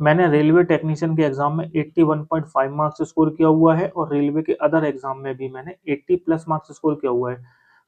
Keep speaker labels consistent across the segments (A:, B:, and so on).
A: मैंने railway technician के exam में 81.5 मार्क्स स्कोर किया हुआ है और रेलवे के अदर एग्जाम में भी मैंने 80 प्लस मार्क्स स्कोर किया हुआ है।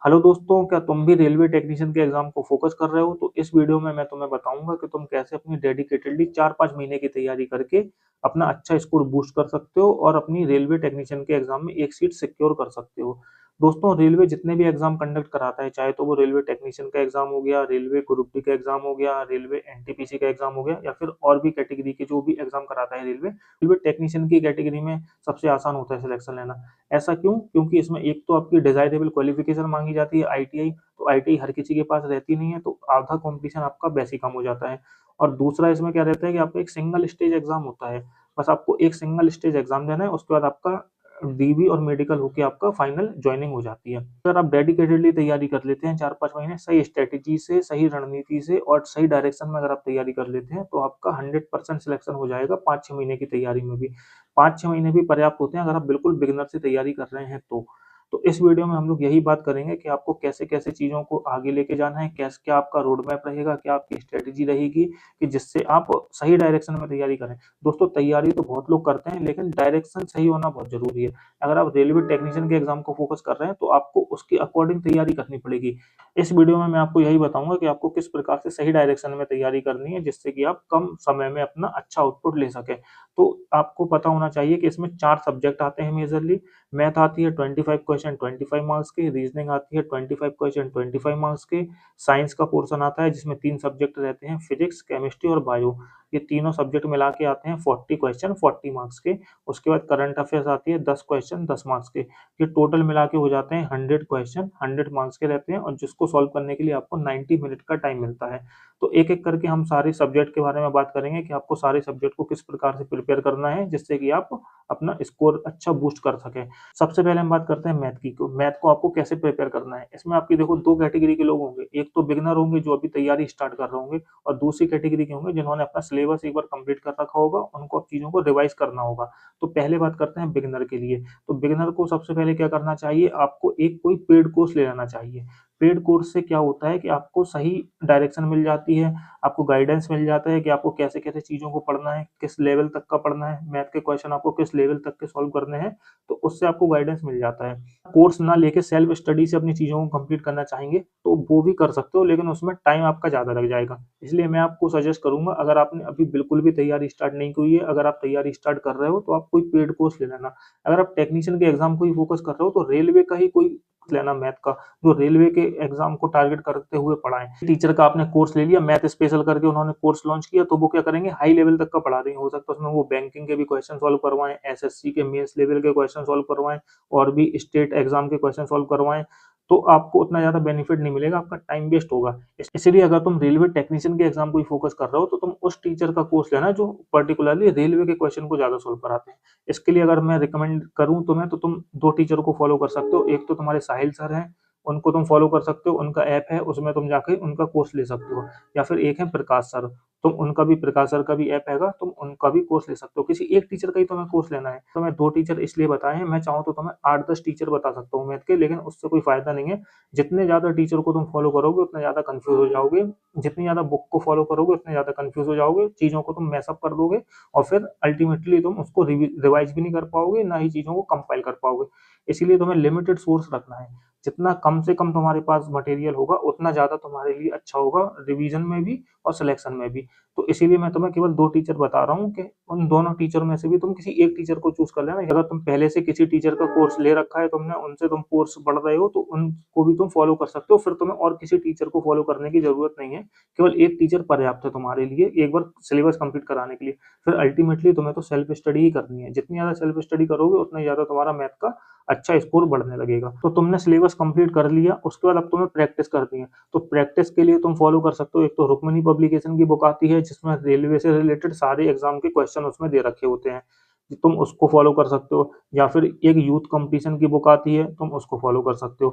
A: हेलो दोस्तों, क्या तुम भी रेलवे टेक्नीशियन के एग्जाम को फोकस कर रहे हो? तो इस वीडियो में मैं तुम्हें बताऊंगा कि तुम कैसे अपनी डेडिकेटेडली 4-5 महीने की तैयारी करके अपना अच्छा स्कोर बूस्ट कर सकते हो और अपनी रेलवे टेक्नीशियन के एग्जाम में एक सीट सिक्योर कर सकते हो। दोस्तों, रेलवे जितने भी एग्जाम कंडक्ट कराता है, चाहे तो वो रेलवे टेक्नीशियन का एग्जाम हो गया, रेलवे ग्रुप डी का एग्जाम हो गया, रेलवे एनटीपीसी का एग्जाम हो गया, या फिर और भी कैटेगरी के जो भी एग्जाम कराता है रेलवे, रेलवे टेक्नीशियन की कैटेगरी में सबसे आसान होता है सिलेक्शन लेना। ऐसा क्यों? क्योंकि इसमें एक तो आपकी डिजायरेबल क्वालिफिकेशन मांगी जाती है, आईटीआई। तो आईटीआई हर किसी के पास रहती नहीं है, तो आधा कॉम्पिटिशन आपका वैसे ही कम हो जाता है। और दूसरा इसमें क्या रहता है कि आपका एक सिंगल स्टेज एग्जाम होता है। बस आपको एक सिंगल स्टेज एग्जाम देना है, उसके बाद आपका डीबी और मेडिकल होके आपका फाइनल ज्वाइनिंग हो जाती है। अगर आप डेडिकेटेडली तैयारी कर लेते हैं 4-5 महीने सही स्ट्रेटेजी से, सही रणनीति से और सही डायरेक्शन में अगर आप तैयारी कर लेते हैं, तो आपका 100% सिलेक्शन हो जाएगा 5-6 महीने की तैयारी में भी। 5-6 महीने भी पर्याप्त होते हैं अगर आप बिल्कुल बिगिनर से तैयारी कर रहे हैं तो। तो इस वीडियो में हम लोग यही बात करेंगे कि आपको कैसे-कैसे चीज़ों को आगे लेके जाना है, कैस क्या आपका रोड मैप रहेगा, क्या आपकी स्ट्रेटेजी रहेगी कि जिससे आप सही डायरेक्शन में तैयारी करें। दोस्तों, तैयारी तो बहुत लोग करते हैं, लेकिन डायरेक्शन सही होना बहुत ज़रूरी है। अगर आप रेलवे टेक्नीशियन के एग्जाम को फोकस कर रहे हैं, तो आपको उसके अकॉर्डिंग तैयारी करनी पड़ेगी। इस वीडियो में मैं आपको यही बताऊंगा कि आपको किस प्रकार से सही डायरेक्शन में तैयारी करनी है, जिससे कि आप कम समय में अपना अच्छा आउटपुट ले सकें। तो आपको पता होना चाहिए कि इसमें 4 सब्जेक्ट आते हैं मेजरली। मैथ आती है 25 क्वेश्चन 25 मार्क्स के, रीजनिंग आती है 25 क्वेश्चन 25 मार्क्स के, साइंस का पोर्शन आता है जिसमें 3 सब्जेक्ट रहते हैं, फिजिक्स, केमिस्ट्री और बायो। ये तीनों सब्जेक्ट मिला के आते हैं 40 क्वेश्चन 40 मार्क्स के। उसके बाद करंट अफेयर्स आती है 10 क्वेश्चन 10 मार्क्स के। ये टोटल मिला के हो जाते हैं 100 क्वेश्चन 100 मार्क्स के रहते हैं, और जिसको सॉल्व करने के लिए आपको 90 मिनट का टाइम मिलता है। तो एक एक करके हम सारे सब्जेक्ट के बारे में बात करेंगे कि आपको सारे सब्जेक्ट को किस प्रकार से प्रिपेयर करना है, जिससे कि आप अपना स्कोर अच्छा बूस्ट कर सकें। सबसे पहले हम बात करते हैं मैथ की। तो मैथ को आपको कैसे प्रिपेयर करना है? इसमें आपकी देखो 2 कैटेगरी के लोग होंगे। एक तो बिगिनर होंगे जो अभी तैयारी स्टार्ट कर रहे होंगे, और दूसरी कैटेगरी के होंगे जिन्होंने अपना सिलेबस एक बार कंप्लीट कर रखा होगा, उनको अब चीज़ों को रिवाइज़ करना होगा। तो पहले बात करते हैं बिगिनर के लिए। तो बिगिनर को सबसे पहले क्या करना चाहिए? आपको एक कोई पेड कोर्स ले लेना चाहिए। पेड कोर्स से क्या होता है कि आपको सही डायरेक्शन मिल जाती है, आपको गाइडेंस मिल जाता है कि आपको कैसे-कैसे चीज़ों को पढ़ना है, किस लेवल तक का पढ़ना है, मैथ के क्वेश्चन आपको किस लेवल तक के सॉल्व करने हैं, तो उससे आपको गाइडेंस मिल जाता है। कोर्स ना लेके सेल्फ स्टडी से अपनी चीज़ों को कंप्लीट करना चाहेंगे, तो वो भी कर सकते हो, लेकिन उसमें टाइम आपका ज़्यादा लग जाएगा। इसलिए मैं आपको सजेस्ट करूँगा, अगर आपने अभी बिल्कुल भी तैयारी स्टार्ट नहीं की हुई है, अगर आप तैयारी स्टार्ट कर रहे हो, तो आप कोई पेड कोर्स ले लेना। अगर आप टेक्नीशियन के एग्ज़ाम को ही फोकस कर रहे हो, तो रेलवे का ही कोई लेना मैथ का, जो रेलवे के एग्ज़ाम को टारगेट करते हुए पढ़ाएँ। टीचर का आपने कोर्स ले लिया, मैथ स्पेशल करके उन्होंने कोर्स लॉन्च किया, तो वो क्या करेंगे, हाई लेवल तक का पढ़ा देंगे। हो सकता है उसमें वो बैंकिंग के भी क्वेश्चन सॉल्व करवाएँ, एसएससी के मेंस लेवल के क्वेश्चन सॉल्व करवाएँ, और भी स्टेट एग्ज़ाम के क्वेश्चन सॉल्व करवाएँ। तो आपको उतना ज़्यादा बेनिफिट नहीं मिलेगा, आपका टाइम वेस्ट होगा। इसीलिए अगर तुम रेलवे टेक्नीशियन के एग्ज़ाम को ही फोकस कर रहे हो, तो तुम उस टीचर का कोर्स लेना जो पर्टिकुलरली रेलवे के क्वेश्चन को ज़्यादा सॉल्व कराते हैं। इसके लिए अगर मैं रिकमेंड करूँ तुम्हें, तो तुम 2 टीचर को फॉलो कर सकते हो। एक तो तुम्हारे साहिल सर हैं, उनको तुम फॉलो कर सकते हो, उनका ऐप है, उसमें तुम जाके उनका कोर्स ले सकते हो। या फिर एक है प्रकाश सर, तुम उनका भी, प्रकाश सर का भी ऐप हैगा, तुम उनका भी कोर्स ले सकते हो। किसी एक टीचर का ही तुम्हें कोर्स लेना है। तो मैं 2 टीचर इसलिए बताए हैं, मैं चाहूँ तो तुम्हें 8-10 टीचर बता सकता हूँ मैथ के, लेकिन उससे कोई फ़ायदा नहीं है। जितने ज़्यादा टीचर को तुम फॉलो करोगे, उतने ज़्यादा कन्फ्यूज़ हो जाओगे। जितनी ज़्यादा बुक को फॉलो करोगे, उतने ज़्यादा कन्फ्यूज़ हो जाओगे, चीज़ों को तुम मैश अप कर दोगे, और फिर अल्टीमेटली तुम उसको रिवाइज़ भी नहीं कर पाओगे, ना ही चीज़ों को कंपाइल कर पाओगे। इसीलिए तुम्हें लिमिटेड सोर्स रखना है। जितना कम से कम तुम्हारे पास मटेरियल होगा, उतना ज़्यादा तुम्हारे लिए अच्छा होगा, रिवीजन में भी और सिलेक्शन में भी। तो इसीलिए मैं तुम्हें केवल 2 टीचर बता रहा हूँ कि उन दोनों टीचर में से भी तुम किसी एक टीचर को चूज़ कर लेना। अगर तुम पहले से किसी टीचर का कोर्स ले रखा है तुमने, उनसे तुम कोर्स पढ़ रहे हो, तो उनको भी तुम फॉलो कर सकते हो। फिर तुम्हें और किसी टीचर को फॉलो करने की ज़रूरत नहीं है। केवल एक टीचर पर्याप्त है तुम्हारे लिए, एक बार सिलेबस कंप्लीट कराने के लिए। फिर अल्टीमेटली तुम्हें तो सेल्फ स्टडी ही करनी है। जितनी ज़्यादा सेल्फ स्टडी करोगे, उतना ही ज़्यादा तुम्हारा मैथ का अच्छा स्कोर बढ़ने लगेगा। तो तुमने सिलेबस कंप्लीट कर लिया, उसके बाद अब तुम्हें प्रैक्टिस करनी है। तो प्रैक्टिस के लिए तुम फॉलो कर सकते हो, एक तो रुक्मिणी पब्लिकेशन की बुक आती है, जिसमें रेलवे से रिलेटेड सारे एग्जाम के क्वेश्चन उसमें दे रखे होते हैं। तुम उसको फॉलो कर सकते हो, या फिर एक यूथ कंपटीशन की बुक आती है, तुम उसको फॉलो कर सकते हो।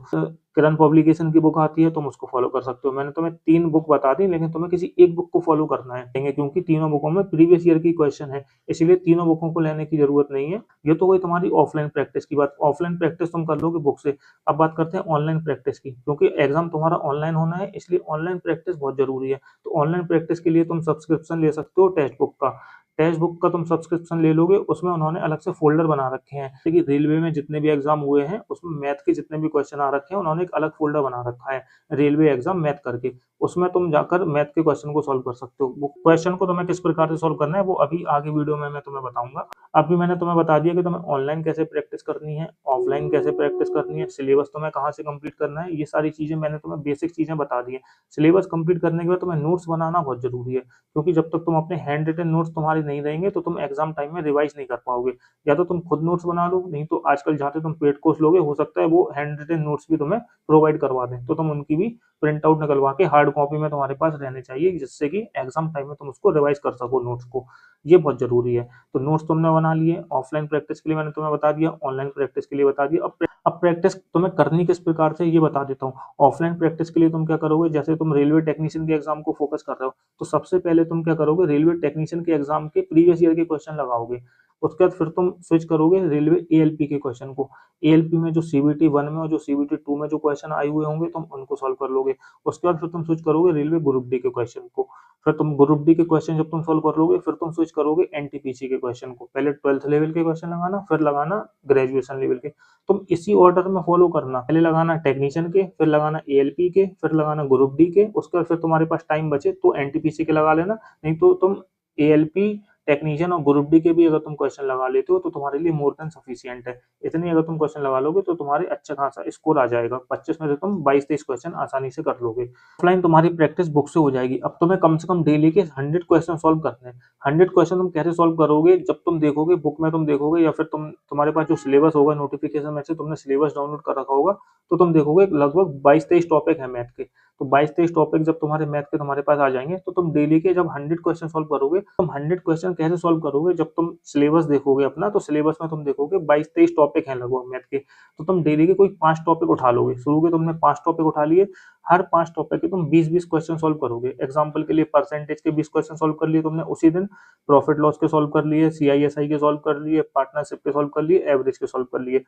A: किरण पब्लिकेशन की बुक आती है, तुम उसको फॉलो कर सकते हो। मैंने तुम्हें 3 बुक बता दी, लेकिन तुम्हें किसी एक बुक को फॉलो करना है, क्योंकि तीनों बुकों में प्रीवियस ईयर की क्वेश्चन है, इसीलिए तीनों बुकों को लेने की जरूरत नहीं है। ये तो गई तुम्हारी ऑफलाइन प्रैक्टिस की बात। ऑफलाइन प्रैक्टिस तुम कर लोगे बुक से। अब बात करते हैं ऑनलाइन प्रैक्टिस की, क्योंकि एग्जाम तुम्हारा ऑनलाइन होना है, इसलिए ऑनलाइन प्रैक्टिस बहुत जरूरी है। तो ऑनलाइन प्रैक्टिस के लिए तुम सब्सक्रिप्शन ले सकते हो टेक्स्ट बुक का। टेक्स्ट बुक का तुम सब्सक्रिप्शन ले लोगे, उसमें उन्होंने अलग से फ़ोल्डर बना रखे हैं। जैसे कि रेलवे में जितने भी एग्ज़ाम हुए हैं, उसमें मैथ के जितने भी क्वेश्चन आ रखे हैं, उन्होंने एक अलग फ़ोल्डर बना रखा है, रेलवे एग्ज़ाम मैथ करके। उसमें तुम जाकर मैथ के क्वेश्चन को सॉल्व कर सकते हो। वो क्वेश्चन को तुम्हें किस प्रकार से सॉल्व करना है, वो अभी आगे वीडियो में मैं तुम्हें बताऊँगा। अभी मैंने तुम्हें बता दिया कि तुम्हें ऑनलाइन कैसे प्रैक्टिस करनी है, ऑफलाइन कैसे प्रैक्टिस करनी है, सिलेबस तुम्हें कहाँ से कंप्लीट करना है, ये सारी चीज़ें मैंने तुम्हें बेसिक चीज़ें बता दी हैं। सिलेबस कंप्लीट करने के बाद तुम्हें नोट्स बनाना बहुत ज़रूरी है, क्योंकि जब तक तुम अपने हैंड रिटन नोट्स तुम्हारे नहीं रहेंगे, तो तुम एग्ज़ाम टाइम में रिवाइज़ नहीं कर पाओगे। या तो तुम खुद नोट्स बना लो, नहीं तो आजकल जहाँ से तुम पेड कोर्स लोगे, हो सकता है वो हैंड रिटन नोट्स भी तुम्हें प्रोवाइड करवा दें, तो तुम उनकी भी प्रिंट आउट निकलवा के हार्ड कॉपी में तुम्हारे पास रहने चाहिए, जिससे कि एग्ज़ाम टाइम में तुम उसको रिवाइज़ कर सको नोट्स को। ये बहुत ज़रूरी है। तो नोट्स तुमने बना लिए, ऑफलाइन प्रैक्टिस के लिए मैंने तुम्हें बता दिया, ऑनलाइन प्रैक्टिस के लिए बता दिया। अब प्रैक्टिस तुम्हें करनी किस प्रकार से, ये बता देता हूँ। ऑफलाइन प्रैक्टिस के लिए तुम क्या करोगे, जैसे तुम रेलवे टेक्नीशियन के एग्जाम को फोकस कर रहे हो, तो सबसे पहले तुम क्या करोगे, रेलवे टेक्नीशियन के एग्जाम के प्रीवियस ईयर के क्वेश्चन लगाओगे। उसके बाद फिर तुम स्विच करोगे रेलवे एएलपी के क्वेश्चन को। एएलपी में जो सीबीटी 1 में और जो सीबीटी 2 में जो क्वेश्चन आए हुए होंगे, तुम उनको सॉल्व कर लोगे। उसके बाद फिर तुम स्विच करोगे रेलवे ग्रुप डी के क्वेश्चन को। फिर तुम ग्रुप डी के क्वेश्चन जब तुम सॉल्व कर लोगे, फिर तुम स्विच करोगे एनटीपीसी के क्वेश्चन को। पहले 12th लेवल के क्वेश्चन लगाना, फिर लगाना ग्रेजुएशन लेवल के। तुम इसी ऑर्डर में फॉलो करना, पहले लगाना टेक्नीशियन के, फिर लगाना एएलपी के, फिर लगाना ग्रुप डी के। उसके बाद फिर तुम्हारे पास टाइम बचे तो एनटीपीसी के लगा लेना, नहीं तो तुम एएलपी, टेक्नीशियन और ग्रुप डी के भी अगर तुम क्वेश्चन लगा लेते हो, तो तुम्हारे लिए मोर देन सफिशिएंट है। इतनी अगर तुम क्वेश्चन लगा लोगे, तो तुम्हारे अच्छा खासा स्कोर आ जाएगा। 25 में से तुम 22-23 क्वेश्चन आसानी से कर लोगे। ऑफलाइन तुम्हारी प्रैक्टिस बुक से हो जाएगी। अब तुम्हें कम से कम डेली के 100 क्वेश्चन सॉल्व करने हैं। 100 क्वेश्चन तुम कैसे सॉल्व करोगे, जब तुम देखोगे बुक में, तुम देखोगे या फिर तुम्हारे पास जो सिलेबस होगा, नोटिफिकेशन में से तुमने सिलेबस डाउनलोड कर रखा होगा, तो तुम देखोगे लगभग 22-23 टॉपिक है मैथ के। तो 22-23 टॉपिक जब तुम्हारे मैथ के तुम्हारे पास आ जाएंगे, तो तुम डेली के जब 100 क्वेश्चन सॉल्व करोगे, तुम 100 क्वेश्चन कैसे सॉल्व करोगे, जब तुम सिलेबस देखोगे अपना, तो सिलेबस में तुम देखोगे 22-23 टॉपिक हैं लगभग मैथ के। तो तुम डेली के कोई 5 टॉपिक उठा लोगे। शुरू के तुमने 5 टॉपिक उठा लिए, हर 5 टॉपिक के तुम 20-20 क्वेश्चन सॉल्व करोगे। एग्जाम्पल के लिए परसेंटेज के 20 क्वेश्चन सॉल्व कर लिए तुमने उसी दिन, प्रॉफिट लॉस के सॉल्व कर लिए, सीआईएसआई के सॉल्व कर लिए, पार्टनरशिप के सॉल्व कर लिए, एवरेज के सॉल्व कर लिए।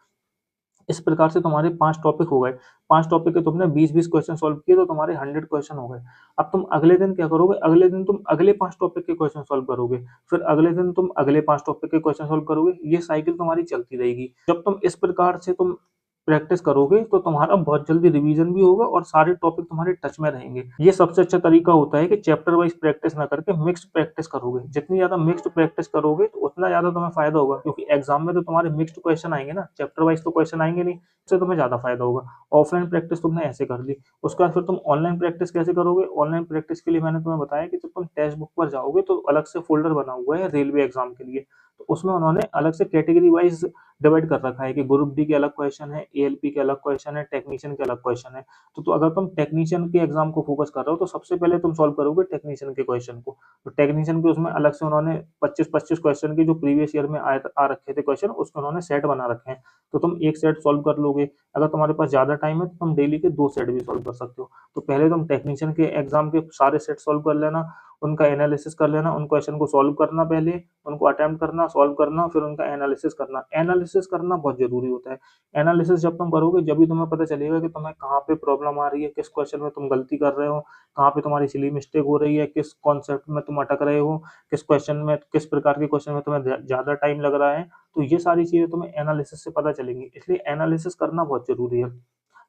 A: इस प्रकार से तुम्हारे 5 टॉपिक हो गए। 5 टॉपिक के तुमने 20-20 क्वेश्चन सॉल्व किए, तो तुम्हारे 100 क्वेश्चन हो गए। अब तुम अगले दिन क्या करोगे, अगले दिन तुम अगले 5 टॉपिक के क्वेश्चन सॉल्व करोगे। फिर अगले दिन तुम अगले 5 टॉपिक के क्वेश्चन सॉल्व करोगे। ये साइकिल तुम्हारी चलती रहेगी। जब तुम इस प्रकार से तुम प्रैक्टिस करोगे, तो तुम्हारा बहुत जल्दी रिवीजन भी होगा और सारे टॉपिक तुम्हारे टच में रहेंगे। ये सबसे अच्छा तरीका होता है कि चैप्टर वाइज प्रैक्टिस ना करके मिक्स्ड प्रैक्टिस करोगे। जितनी ज्यादा मिक्स्ड प्रैक्टिस करोगे, तो उतना ज्यादा तुम्हें फायदा होगा, क्योंकि एग्जाम में तो तुम्हारे मिक्स्ड क्वेश्चन आएंगे ना, चैप्टर वाइज तो क्वेश्चन आएंगे नहीं, इससे तुम्हें ज्यादा फायदा होगा। ऑफलाइन प्रैक्टिस तुमने ऐसे कर ली। उसके बाद फिर तुम ऑनलाइन प्रैक्टिस कैसे करोगे। ऑनलाइन प्रैक्टिस के लिए मैंने तुम्हें बताया कि जब तुम टेक्स्ट बुक पर जाओगे, तो अलग से फोल्डर बना हुआ है रेलवे एग्जाम के लिए। तो उसमें उन्होंने अलग से कैटेगरी वाइज डिवाइड कर रखा है कि ग्रुप डी के अलग क्वेश्चन है, एएलपी के अलग क्वेश्चन है, टेक्नीशियन के अलग क्वेश्चन है। तो अगर तुम टेक्नीशियन के एग्जाम को फोकस कर रहे हो, तो सबसे पहले तुम सॉल्व करोगे टेक्नीशियन के क्वेश्चन को। तो टेक्नीशियन के उसमें अलग से उन्होंने 25-25 क्वेश्चन के जो प्रीवियस ईयर में आ रखे थे क्वेश्चन, उसके उन्होंने सेट बना रखे हैं। तो तुम एक सेट सॉल्व कर लोगे। अगर तुम्हारे पास ज्यादा टाइम है, तो तुम डेली के 2 सेट भी सॉल्व कर सकते हो। तो पहले तुम टेक्नीशियन के एग्जाम के सारे सेट सॉल्व कर लेना, उनका एनालिसिस कर लेना, उन क्वेश्चन को सॉल्व करना, पहले उनको अटेम्प्ट करना, सॉल्व करना, फिर उनका एनालिसिस करना। एनालिसिस करना बहुत जरूरी होता है। एनालिसिस जब तुम करोगे, जब भी तुम्हें पता चलेगा कि तुम्हें कहाँ पे प्रॉब्लम आ रही है, किस क्वेश्चन में तुम गलती कर रहे हो, कहाँ पे तुम्हारी सिली मिस्टेक हो रही है, किस कॉन्सेप्ट में तुम अटक रहे हो, किस क्वेश्चन में, किस प्रकार के क्वेश्चन में तुम्हें ज्यादा टाइम लग रहा है। तो ये सारी चीजें तुम्हें एनालिसिस से पता चलेंगी, इसलिए एनालिसिस करना बहुत जरूरी है।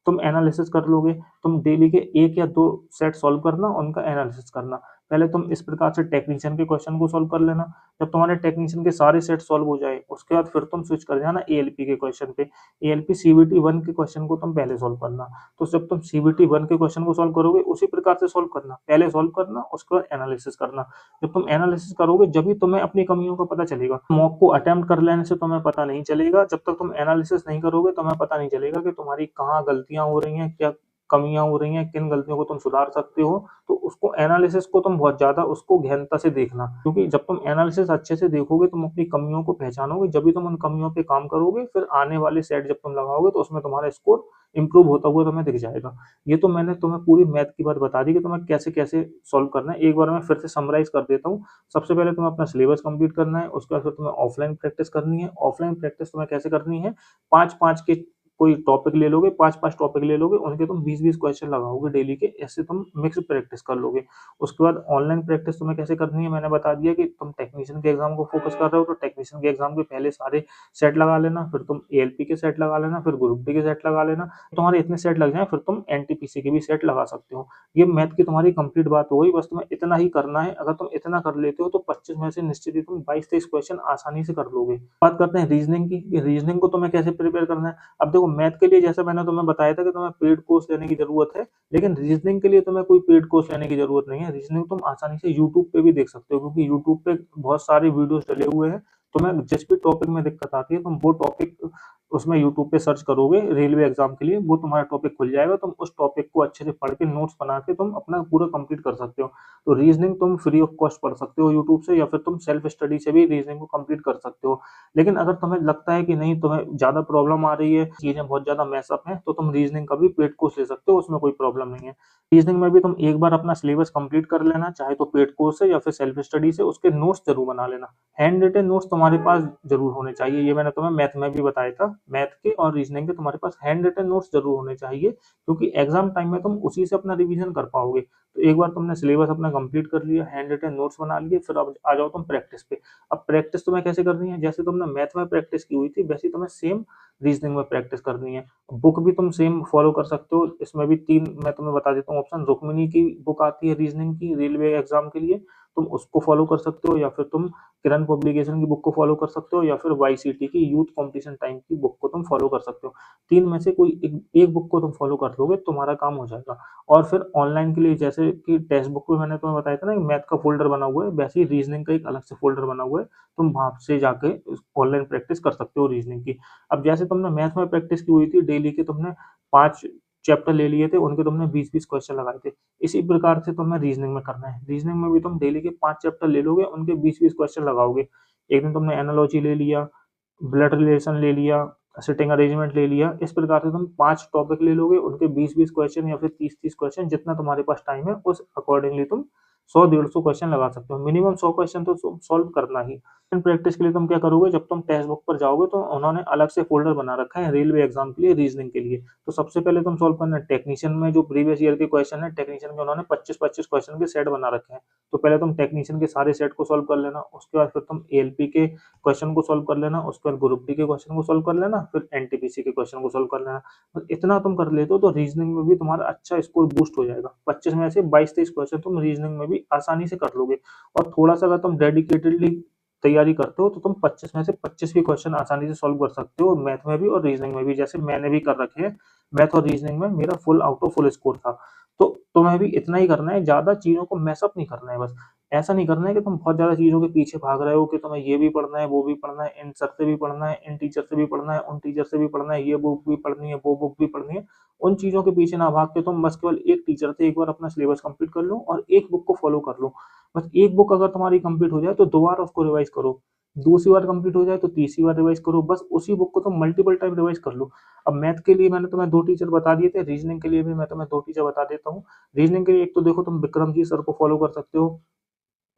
A: तुम एनालिसिस कर लोगे, तुम डेली के 1 या 2 सेट सॉल्व करना, उनका एनालिसिस करना। पहले तुम इस प्रकार से टेक्नीशियन के क्वेश्चन को सॉल्व कर लेना। जब तुम्हारे टेक्नीशियन के सारे सेट सॉल्व हो जाए, उसके बाद फिर तुम स्विच कर जाना एएलपी के क्वेश्चन पे। एएलपी सीबीटी 1 के क्वेश्चन को तुम पहले सॉल्व करना। तो जब तुम सीबीटी 1 के क्वेश्चन को सॉल्व करोगे, उसी प्रकार से सॉल्व करना, पहले सॉल्व करना, उसके बाद एनालिसिस करना। जब तुम एनालिसिस करोगे, जब भी तुम्हें अपनी कमियों का पता चलेगा। मॉक को अटेम्प्ट कर लेने से तुम्हें पता नहीं चलेगा। जब तक तुम एनालिसिस नहीं करोगे, तुम्हें पता नहीं चलेगा कि तुम्हारी कहाँ गलतियां हो रही हैं, क्या कमियां हो रही हैं, किन गलतियों को तुम सुधार सकते हो। तो उसको एनालिसिस को तुम बहुत ज्यादा उसको गहनता से देखना, क्योंकि जब तुम एनालिसिस अच्छे से देखोगे, तुम अपनी कमियों को पहचानोगे, जब भी तुम उन कमियों पे काम करोगे, फिर आने वाले सेट जब तुम लगाओगे, तो उसमें तुम्हारा स्कोर इंप्रूव होता हुआ तुम्हें दिख जाएगा। ये तो मैंने तुम्हें पूरी मैथ की बात बता दी कि तुम्हें कैसे कैसे सॉल्व करना है। एक बार मैं फिर से समराइज कर देता हूँ। सबसे पहले तुम्हें अपना सिलेबस कंप्लीट करना है, उसके बाद फिर तुम्हें ऑफलाइन प्रैक्टिस करनी है। ऑफलाइन प्रैक्टिस तुम्हें कैसे करनी है, 5-5 के कोई टॉपिक ले लोगे, 5-5 टॉपिक ले लोगे, उनके तुम 20-20 क्वेश्चन लगाओगे डेली के, ऐसे तुम मिक्स प्रैक्टिस कर लोगे। उसके बाद ऑनलाइन प्रैक्टिस तुम्हें कैसे करनी है मैंने बता दिया कि तुम टेक्नीशियन के एग्जाम को फोकस कर रहे हो तो टेक्नीशियन के एग्जाम के पहले सारे सेट लगा लेना, फिर तुम एएलपी के सेट लगा लेना, फिर ग्रुप डी के सेट लगा लेना। तुम्हारे इतने सेट लग जाए फिर तुम एनटीपीसी के भी सेट लगा सकते हो। ये मैथ की तुम्हारी कंप्लीट बात हो गई, बस तुम्हें इतना ही करना है। अगर तुम इतना कर लेते हो तो 25 में से निश्चित ही तुम 22-23 क्वेश्चन आसानी से कर लोगे। बात करते हैं रीजनिंग की, रीजनिंग को तुम्हें कैसे प्रिपेयर करना है। अब देखो मैथ के लिए जैसे मैंने तुम्हें बताया था कि तुम्हें पेड कोर्स लेने की जरूरत है, लेकिन रीजनिंग के लिए तुम्हें कोई पेड कोर्स लेने की जरूरत नहीं है। रीजनिंग तुम आसानी से यूट्यूब पे भी देख सकते हो, क्योंकि यूट्यूब पे बहुत सारे वीडियोस डले हुए हैं। तुम्हें जिस भी टॉपिक में दिक्कत आती है तुम वो टॉपिक उसमें यूट्यूब पे सर्च करोगे रेलवे एग्जाम के लिए, वो तुम्हारा टॉपिक खुल जाएगा। तुम उस टॉपिक को अच्छे से पढ़ के नोट्स बना के तुम अपना पूरा कंप्लीट कर सकते हो। तो रीजनिंग तुम फ्री ऑफ कॉस्ट पढ़ सकते हो यूट्यूब से, या फिर तुम सेल्फ स्टडी से भी रीजनिंग को कंप्लीट कर सकते हो। लेकिन अगर तुम्हें लगता है कि नहीं तुम्हें ज्यादा प्रॉब्लम आ रही है, चीजें बहुत ज्यादा मैसअप है, तो तुम रीजनिंग का भी पेड कोर्स ले सकते हो, उसमें कोई प्रॉब्लम नहीं है। रीजनिंग में भी तुम एक बार अपना सिलेबस कंप्लीट कर लेना, चाहे तो पेड कोर्स से या फिर सेल्फ स्टडी से, उसके नोट्स जरूर बना लेना। हैंड रिटन नोट्स तुम्हारे पास जरूर होने चाहिए, ये मैंने तुम्हें मैथ में भी बताया था। मैथ के और रीजनिंग के तुम्हारे पास हैंड रिटन नोट्स जरूर होने चाहिए, क्योंकि एग्जाम टाइम में तुम उसी से अपना रिवीजन कर पाओगे। तो एक बार तुमने सिलेबस अपना कंप्लीट कर लिया, हैंड रिटन नोट्स बना लिए, फिर अब आ जाओ तुम प्रैक्टिस पे। अब प्रैक्टिस तुम्हें कैसे करनी है, जैसे तुमने मैथ में प्रैक्टिस की हुई थी वैसे तुम्हें सेम रीजनिंग में प्रैक्टिस करनी है। बुक भी तुम सेम फॉलो कर सकते हो, इसमें भी 3 मैं तुम्हें बता देता हूँ ऑप्शन। रुक्मिणी की बुक आती है रीजनिंग की रेलवे एग्जाम के लिए, तुम उसको फॉलो कर सकते हो, या फिर तुम किरण पब्लिकेशन की बुक को फॉलो कर सकते हो, या फिर वाईसीटी की यूथ कंपटीशन टाइम की बुक को तुम फॉलो कर सकते हो। 3 में से कोई एक बुक को तुम फॉलो कर लोगे तुम्हारा काम हो जाएगा। और फिर ऑनलाइन के लिए जैसे कि टेक्स्ट बुक में मैंने तुम्हें बताया था ना मैथ का फोल्डर बना हुआ है, वैसे ही रीजनिंग का एक अलग से फोल्डर बना हुआ है, तुम वहां से जाके ऑनलाइन प्रैक्टिस कर सकते हो रीजनिंग की। अब जैसे तुमने मैथ में प्रैक्टिस की हुई थी डेली के, तुमने 5 चैप्टर ले लिए थे, उनके तुमने 20-20 क्वेश्चन लगाए थे। इसी प्रकार से तुम्हें रीजनिंग में करना है। रीजनिंग में भी तुम डेली के 5 चैप्टर ले लोगे, उनके 20-20 क्वेश्चन लगाओगे। एक दिन तुमने एनालॉजी ले लिया, ब्लड रिलेशन ले लिया, सिटिंग अरेंजमेंट ले लिया, इस प्रकार से तुम 5 टॉपिक ले लोगे, उनके 20-20 क्वेश्चन या फिर 30-30 क्वेश्चन, जितना तुम्हारे पास टाइम है उस अकॉर्डिंगली तुम 100-150 क्वेश्चन लगा सकते हो। मिनिमम 100 क्वेश्चन तो सॉल्व करना ही। प्रैक्टिस के लिए तुम क्या करोगे, जब तुम टेक्स्ट बुक पर जाओगे तो उन्होंने अलग से फोल्डर बना रखा है रेलवे एग्जाम के लिए, रीजनिंग के लिए। तो सबसे पहले तुम सॉल्व करना टेक्नीशियन में जो प्रीवियस ईयर के क्वेश्चन है, टेक्नीशियन के उन्होंने 25-25 क्वेश्चन के सेट बना रखे हैं। तो पहले तुम टेक्नीशियन के सारे सेट को सॉल्व कर लेना, उसके बाद फिर तुम एएलपी के क्वेश्चन को सॉल्व कर लेना, उसके बाद ग्रुप डी के क्वेश्चन को सॉल्व कर लेना, फिर एनटीपीसी के क्वेश्चन को सॉल्व कर लेना। बस इतना तुम कर लेते हो तो रीजनिंग में भी तुम्हारा अच्छा स्कोर बूस्ट हो जाएगा। 25 में से 22-23 क्वेश्चन तुम रीजनिंग में भी आसानी से कर लोगे। और थोड़ा सा अगर तुम डेडिकेटेडली तैयारी करते हो तो तुम 25 में से 25 भी क्वेश्चन आसानी से सॉल्व कर सकते हो, मैथ में भी और रीजनिंग में भी, जैसे मैंने भी कर रखे हैं। मैथ और रीजनिंग में मेरा full out of full score था। तो तुम्हें भी इतना ही करना है, ज्यादा चीजों को मैसअप नहीं करना है। बस ऐसा नहीं करना है कि तुम बहुत ज्यादा चीजों के पीछे भाग रहे हो कि तुम्हें ये भी पढ़ना है, वो भी पढ़ना है, इन सर से भी पढ़ना है, इन टीचर से भी पढ़ना है, उन टीचर से भी पढ़ना है, ये बुक भी पढ़नी है, वो बुक भी पढ़नी है। उन चीजों के पीछे ना भाग के तुम बस केवल एक टीचर से एक बार अपना सिलेबस कंप्लीट कर लो और एक बुक को फॉलो कर लो। बस एक बुक अगर तुम्हारी कंप्लीट हो जाए तो दोबारा उसको रिवाइज करो, दूसरी बार कंप्लीट हो जाए तो तीसरी बार रिवाइज करो। बस उसी बुक को तुम मल्टीपल टाइम रिवाइज कर लो। अब मैथ के लिए मैंने तुम्हें 2 टीचर बता दिए थे, रीजनिंग के लिए भी मैं तुम्हें 2 टीचर बता देता हूँ। रीजनिंग के लिए एक तो देखो तुम विक्रम जी सर को फॉलो कर सकते हो।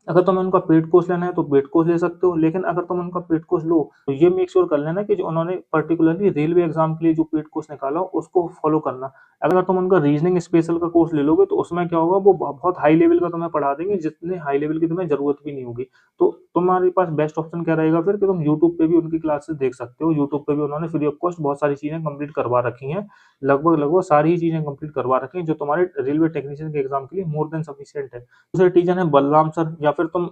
A: अगर तुम्हें उनका पेड कोर्स लेना है तो पेड कोर्स ले सकते हो, लेकिन अगर तुम उनका पेड कोर्स लो तो ये मेक श्योर कर लेना कि जो उन्होंने पर्टिकुलरली रेलवे एग्जाम के लिए जो पेड कोर्स निकाला हो उसको फॉलो करना। अगर तुम उनका रीजनिंग स्पेशल का कोर्स ले लोगे तो उसमें क्या होगा, वो बहुत हाई लेवल का तुम्हें पढ़ा देंगे, जितने हाई लेवल की तुम्हें जरूरत भी नहीं होगी। तो तुम्हारे पास बेस्ट ऑप्शन क्या रहेगा फिर कि तुम यूट्यूब पे भी उनकी क्लासेस देख सकते हो। यूट्यूब पे भी उन्होंने फ्री ऑफ कॉस्ट बहुत सारी चीजें कंप्लीट करवा रखी हैं, लगभग लगभग सारी ही चीजें कंप्लीट करवा रखी हैं जो तुम्हारे रेलवे टेक्नीशियन के एग्जाम के लिए मोर देन सफिशियंट है। दूसरे टीचर है बलराम सर, या फिर तुम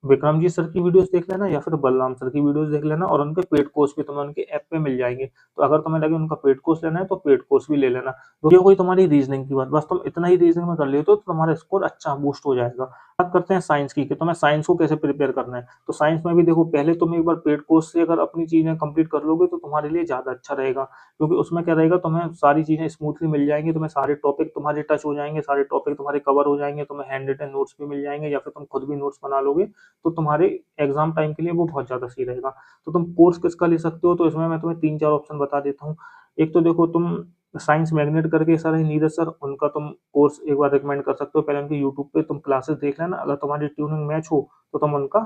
A: विक्रम जी सर की वीडियोस देख लेना या फिर बलराम सर की वीडियोस देख लेना, और उनके पेड कोर्स भी तुम्हें उनके ऐप पे मिल जाएंगे। तो अगर तुम्हें लगे उनका पेड कोर्स लेना है तो पेड कोर्स भी ले लेना। तो ये कोई तुम्हारी रीजनिंग की बात, बस तुम इतना ही रीजनिंग में कर लेते हो तो तुम्हारा स्कोर अच्छा बूस्ट हो जाएगा। बात करते हैं साइंस की कि तुम्हें साइंस को कैसे प्रिपेयर करना है। तो साइंस में भी देखो, पहले तुम एक बार पेड कोर्स से अगर अपनी चीजें कंप्लीट कर लोगे तो तुम्हारे लिए ज्यादा अच्छा रहेगा, क्योंकि उसमें क्या रहेगा, तुम्हें सारी चीजें स्मूथली मिल जाएंगी, तुम्हें सारे टॉपिक तुम्हारे टच हो जाएंगे, सारे टॉपिक तुम्हारे कवर हो जाएंगे, तुम्हें हैंड रिटन नोट्स भी मिल जाएंगे, या फिर तुम खुद भी नोट्स बना लोगे। तो तुम्हारे एग्जाम टाइम के लिए वो बहुत ज्यादा सही रहेगा। तो तुम कोर्स किसका ले सकते हो, तो इसमें मैं तुम्हें 3-4 ऑप्शन बता देता हूँ। एक तो देखो तुम साइंस मैग्नेट करके सर है नीरज सर, उनका तुम कोर्स एक बार रिकमेंड कर सकते हो। पहले उनके यूट्यूब पे तुम क्लासेस देख लेना, अगर तुम्हारी ट्यूनिंग मैच हो तो तुम उनका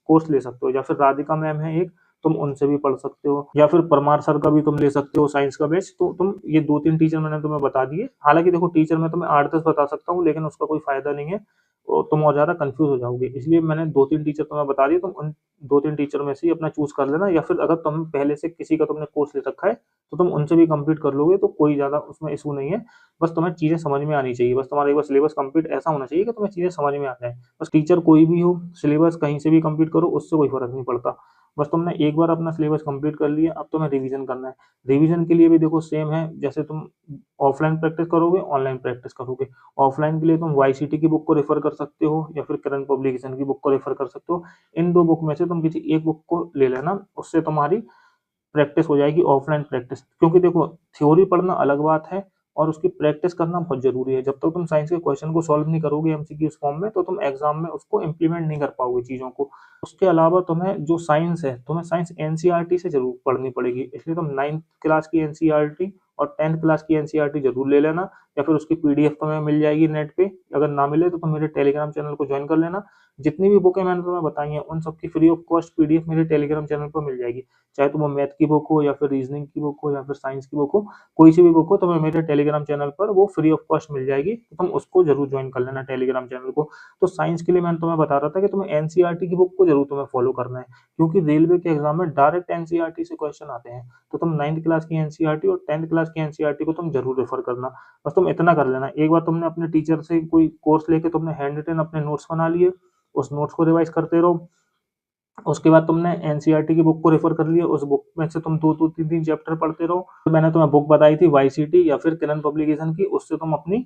A: कोर्स ले सकते हो। या फिर राधिका मैम है एक, तुम उनसे भी पढ़ सकते हो, या फिर परमार सर का भी तुम ले सकते हो साइंस का बैच। तो तुम ये 2-3 टीचर मैंने तुम्हें बता दिए। हालाँकि देखो टीचर मैं तुम्हें 8-10 बता सकता हूँ, लेकिन उसका कोई फ़ायदा नहीं है, तुम और ज़्यादा कन्फ्यूज़ हो जाओगे। इसलिए मैंने 2-3 टीचर तुम्हें बता दिए, तुम उन 2-3 टीचर में से ही अपना चूज़ कर लेना, या फिर अगर तुम पहले से किसी का तुमने कोर्स ले रखा है, तो तुम उनसे भी कंप्लीट कर लोगे, तो कोई ज़्यादा उसमें इश्यू नहीं है। बस तुम्हें चीज़ें समझ में आनी चाहिए, बस तुम्हारा एक बार सिलेबस कंप्लीट ऐसा होना चाहिए कि तुम्हें चीज़ें समझ में आ जाएँ। बस टीचर कोई भी हो, सिलेबस कहीं से भी कंप्लीट करो, उससे कोई फ़र्क नहीं पड़ता। बस तुमने एक बार अपना सिलेबस कंप्लीट कर लिया, अब तुम्हें रिवीजन करना है। रिवीजन के लिए भी देखो सेम है, जैसे तुम ऑफलाइन प्रैक्टिस करोगे, ऑनलाइन प्रैक्टिस करोगे। ऑफलाइन के लिए तुम वाईसीटी की बुक को रेफर कर सकते हो, या फिर करंट पब्लिकेशन की बुक को रेफर कर सकते हो। इन 2 बुक में से तुम किसी एक बुक को ले लेना, उससे तुम्हारी प्रैक्टिस हो जाएगी, ऑफलाइन प्रैक्टिस। क्योंकि देखो थ्योरी पढ़ना अलग बात है, और उसकी प्रैक्टिस करना बहुत ज़रूरी है। जब तक तुम साइंस के क्वेश्चन को सॉल्व नहीं करोगे एमसीक्यूज़ फॉर्म में, तो तुम एग्ज़ाम में उसको इम्प्लीमेंट नहीं कर पाओगे चीज़ों को। उसके अलावा तुम्हें जो साइंस है, तुम्हें साइंस एनसीईआरटी से ज़रूर पढ़नी पड़ेगी। इसलिए तुम 9th क्लास की एनसीईआरटी और 10th क्लास की एनसीईआरटी ज़रूर ले लेना, या फिर उसकी पीडीएफ तुम्हें मिल जाएगी नेट पे। अगर ना मिले तो तुम मेरे टेलीग्राम चैनल को जॉइन कर लेना। जितनी भी बुकें मैंने तुम्हें बताई हैं, उन सब की फ्री ऑफ कॉस्ट पीडीएफ मेरे टेलीग्राम चैनल पर मिल जाएगी। चाहे तो वो मैथ की बुक हो, या फिर रीजनिंग की बुक हो, या फिर साइंस की बुक हो, कोई सी भी बुक हो, तुम्हें मेरे टेलीग्राम चैनल पर वो फ्री ऑफ कॉस्ट मिल जाएगी। तो तुम उसको जरूर ज्वाइन कर लेना टेलीग्राम चैनल को। तो साइंस के लिए मैंने तुम्हें बता रहा था कि तुम्हें एनसीईआरटी की बुक को जरूर तुम्हें फॉलो करना है, क्योंकि रेलवे के एग्जाम में डायरेक्ट एनसीईआरटी से क्वेश्चन आते हैं। तो तुम 9th क्लास की एनसीईआरटी और 10th क्लास की एनसीईआरटी को तुम जरूर रेफर करना। बस तुम इतना कर लेना, एक बार तुमने अपने टीचर से कोई कोर्स लेके तुमने हैंड रिटन अपने नोट्स बना लिए, उस नोट्स को रिवाइज करते रहो। उसके बाद तुमने एनसीईआरटी की बुक को रेफर कर लिया, उस बुक में से तुम 2-2 3-3 चैप्टर पढ़ते रहो। तो मैंने तुम्हें बुक बताई थी वाईसीटी या फिर किरण पब्लिकेशन की, उससे तुम अपनी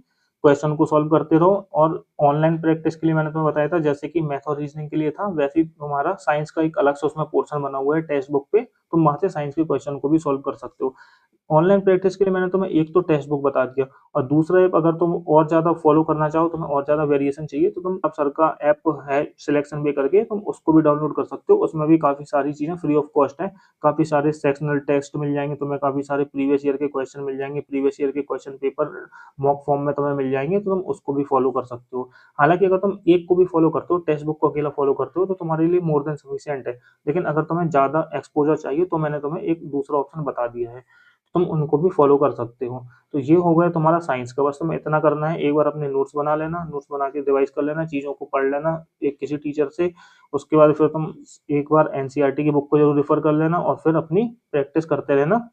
A: क्वेश्चन को सॉल्व करते रहो। और ऑनलाइन प्रैक्टिस के लिए मैंने तुम्हें बताया था, जैसे कि मैथ और रीजनिंग के लिए था, वैसे ही तुम्हारा साइंस का एक अलग से उसमें पोर्शन बना हुआ है टेक्स्ट बुक पे, तुम वहां से साइंस के क्वेश्चन को भी सॉल्व कर सकते हो। ऑनलाइन प्रैक्टिस के लिए मैंने तुम्हें एक तो टेक्स्ट बुक बता दिया, और दूसरा ऐप अगर तुम और ज़्यादा फॉलो करना चाहो, तुम्हें और ज़्यादा वेरिएशन चाहिए, तो तुम अब सर का ऐप है सिलेक्शन पे करके, तुम उसको भी डाउनलोड कर सकते हो। उसमें भी काफ़ी सारी चीज़ें फ्री ऑफ कॉस्ट हैं। काफ़ी सारे सेक्शनल टेक्स्ट मिल जाएंगे तुम्हें, काफ़ी सारे प्रीवियस ईयर के क्वेश्चन मिल जाएंगे, प्रीवियस ईयर के क्वेश्चन पेपर मॉक फॉर्म में तुम्हें मिल जाएंगे, तो तुम उसको भी फॉलो कर सकते हो। हालांकि अगर तुम एक को भी फॉलो करते हो, टेक्स्ट बुक को अकेला फॉलो करते हो, तो तुम्हारे लिए मोर देन सफिशिएंट है। लेकिन अगर तुम्हें ज़्यादा एक्सपोजर चाहिए, तो मैंने तुम्हें एक दूसरा ऑप्शन बता दिया है, तुम उनको भी फॉलो कर सकते हो। तो ये हो गया तुम्हारा साइंस का। बस तुम्हें इतना करना है, एक बार अपने नोट्स बना लेना, नोट्स बना के रिवाइज कर लेना, चीज़ों को पढ़ लेना एक किसी टीचर से। उसके बाद फिर तुम एक बार एनसीईआरटी की बुक को जरूर रेफर कर लेना, और फिर अपनी प्रैक्टिस करते रहना।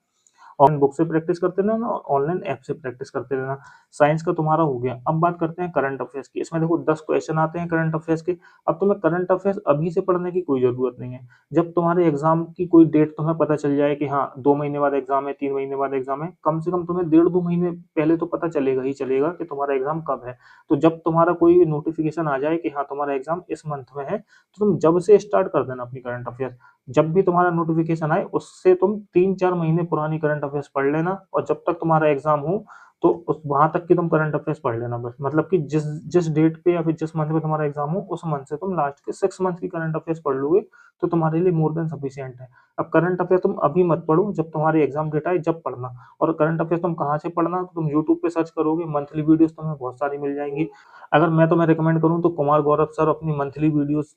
A: ऑनलाइन बुक से प्रैक्टिस करते रहना और ऑनलाइन ऐप से प्रैक्टिस करते रहना। साइंस का तुम्हारा हो गया। अब बात करते हैं करंट अफेयर्स की। इसमें देखो 10 क्वेश्चन आते हैं करंट अफेयर्स के। अब तुम्हें करंट अफेयर्स अभी से पढ़ने की कोई जरूरत नहीं है। जब तुम्हारे एग्जाम की कोई डेट तुम्हें पता चल जाए कि हाँ 2 महीने बाद एग्जाम है, 3 महीने बाद एग्जाम है, कम से कम तुम्हें 1.5-2 महीने पहले तो पता चलेगा ही चलेगा कि तुम्हारा एग्जाम कब है। तो जब तुम्हारा कोई नोटिफिकेशन आ जाए कि हाँ तुम्हारा एग्जाम इस मंथ में है, तो तुम जब से स्टार्ट कर देना अपनी करंट अफेयर्स। जब भी तुम्हारा नोटिफिकेशन आए, उससे तुम 3-4 महीने पुरानी करंट अफेयर्स पढ़ लेना, और जब तक तुम्हारा एग्जाम हो, तो उस वहां तक की तुम करंट अफेयर्स पढ़ लेना बस। मतलब कि जिस जिस डेट पे या फिर जिस मंथ में तुम्हारा एग्जाम हो, उस मंथ से तुम लास्ट के 6 मंथ की करंट अफेयर्स पढ़ लोगे, तो तुम्हारे लिए मोर देन सफिशिएंट है। अब करंट अफेयर तुम अभी मत पढ़ो, जब तुम्हारी एग्जाम डेट आए जब पढ़ना। और करंट अफेयर तुम कहाँ से पढ़ना, तो तुम यूट्यूब पे सर्च करोगे, मंथली वीडियोस तुम्हें बहुत सारी मिल जाएंगी। अगर मैं तुम्हें रिकमेंड करूँ, तो कुमार गौरव सर अपनी मंथली वीडियोस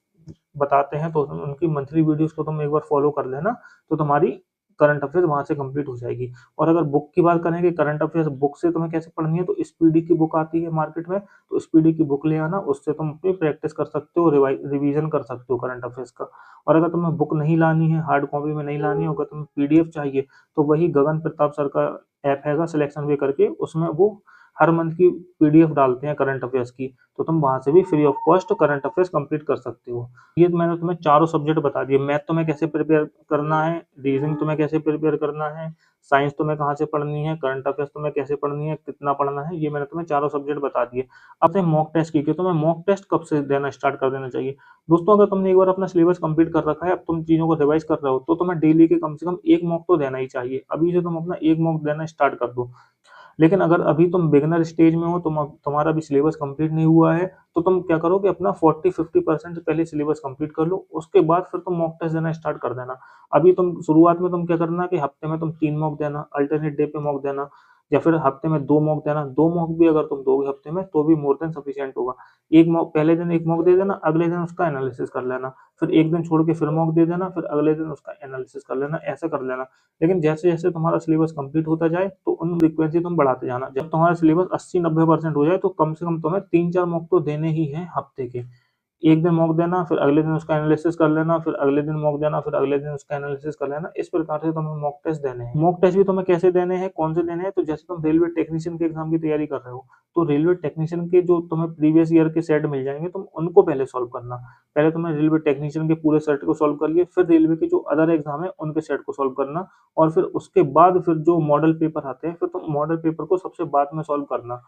A: बताते हैं, तो उनकी मंथली वीडियोस को तुम एक बार फॉलो कर लेना, तो तुम्हारी करंट अफेयर वहां से कंप्लीट हो जाएगी। और अगर बुक की बात करें कि करंट अफेयर्स बुक से तुम्हें कैसे पढ़नी है, तो स्पीडी की बुक आती है मार्केट में, तो स्पीडी की बुक ले आना, उससे तुम अपनी प्रैक्टिस कर सकते हो, रिवीजन कर सकते हो करंट अफेयर्स का। और अगर तुम्हें बुक नहीं लानी है, हार्ड कॉपी में नहीं लानी होगा, तुम्हें पीडीएफ चाहिए, तो वही गगन प्रताप सर का ऐप हैगा सिलेक्शन वे करके, उसमें वो हर मंथ की पीडीएफ डालते हैं करंट अफेयर्स की, तो तुम वहां से भी free of cost current affairs complete कर सकते हो। ये मैंने तुम्हें चारों सब्जेक्ट बता दिए। मैथ तुम्हें कैसे प्रिपेयर करना है, रीजनिंग तुम्हें कैसे प्रिपेयर करना है, साइंस तुम्हें कहाँ से पढ़नी है, करंट अफेयर्स तुम्हें कैसे पढ़नी है, कितना पढ़ना है, ये मैंने तुम्हें चारों सब्जेक्ट बता दिए। अब से मॉक टेस्ट की, तुम्हें मॉक टेस्ट कब से देना स्टार्ट कर देना चाहिए। दोस्तों, अगर तुमने एक बार अपना सिलेबस कंप्लीट कर रखा है, अब तुम चीजों को रिवाइज कर रहे हो, तो तुम्हें डेली के कम से कम एक मॉक तो देना ही चाहिए। अभी से तुम अपना एक मॉक देना स्टार्ट कर दो। लेकिन अगर अभी तुम बिगिनर स्टेज में हो, तुम्हारा भी सिलेबस कंप्लीट नहीं हुआ है, तो तुम क्या करो कि अपना 40-50% पहले सिलेबस कंप्लीट कर लो, उसके बाद फिर तुम मॉक टेस्ट देना स्टार्ट कर देना। अभी तुम शुरुआत में तुम क्या करना कि हफ्ते में तुम 3 मॉक देना, अल्टरनेट डे पे मॉक देना। या फिर हफ्ते में 2 मॉक देना। 2 मॉक भी अगर तुम दोगे हफ्ते में तो भी मोर देन सफिशिएंट होगा। एक मॉक पहले दिन एक मॉक दे देना, अगले दिन उसका एनालिसिस कर लेना, फिर एक दिन छोड़ के फिर मॉक दे देना, फिर अगले दिन उसका एनालिसिस कर लेना, ऐसा कर लेना। लेकिन जैसे-जैसे तुम्हारा सिलेबस कंप्लीट होता जाए तो उन फ्रीक्वेंसी तुम बढ़ाते जाना। जब तुम्हारा सिलेबस 80-90% हो जाए तो कम से कम तुम्हें 3-4 मॉक तो देने ही हैं हफ्ते के। एक दिन मॉक देना, फिर अगले दिन उसका एनालिसिस कर लेना, फिर अगले दिन मॉक देना, फिर अगले दिन उसका एनालिसिस कर लेना। इस प्रकार से तुम्हें मॉक टेस्ट देने हैं। मॉक टेस्ट भी तुम्हें कैसे देने हैं, कौन से देने हैं, तो जैसे तुम रेलवे टेक्नीशियन के एग्जाम की तैयारी कर रहे हो, तो रेलवे टेक्नीशियन के जो तुम्हें प्रीवियस ईयर के सेट मिल जाएंगे, तुम उनको पहले सॉल्व करना। पहले तुमने रेलवे टेक्नीशियन के पूरे सेट को सॉल्व कर लिया, फिर रेलवे के जो अदर एग्जाम है उनके सेट को सॉल्व करना, और फिर उसके बाद फिर जो मॉडल पेपर आते हैं, फिर तुम मॉडल पेपर को सबसे बाद में सॉल्व करना।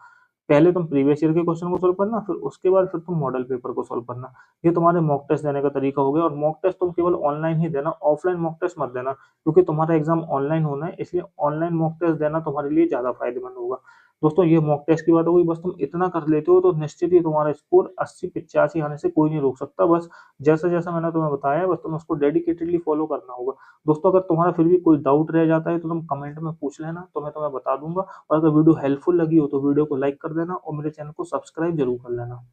A: पहले तुम प्रीवियस ईयर के क्वेश्चन को सॉल्व करना, फिर उसके बाद फिर तुम मॉडल पेपर को सॉल्व करना। ये तुम्हारे मॉक टेस्ट देने का तरीका हो गया। और मॉक टेस्ट तुम केवल ऑनलाइन ही देना, ऑफलाइन मॉक टेस्ट मत देना, क्योंकि तुम्हारा एग्जाम ऑनलाइन होना है, इसलिए ऑनलाइन मॉक टेस्ट देना तुम्हारे लिए ज़्यादा फायदेमंद होगा। दोस्तों, ये मॉक टेस्ट की बात हो गई। बस तुम इतना कर लेते हो तो निश्चित ही तुम्हारा स्कोर 80-85 आने से कोई नहीं रोक सकता। बस जैसा-जैसा मैंने तुम्हें बताया है, बस तुम्हें उसको डेडिकेटेडली फॉलो करना होगा। दोस्तों, अगर तुम्हारा फिर भी कोई डाउट रह जाता है तो तुम कमेंट में पूछ लेना, तो मैं तुम्हें बता दूँगा। और अगर वीडियो हेल्पफुल लगी हो तो वीडियो को लाइक कर देना और मेरे चैनल को सब्सक्राइब जरूर कर लेना।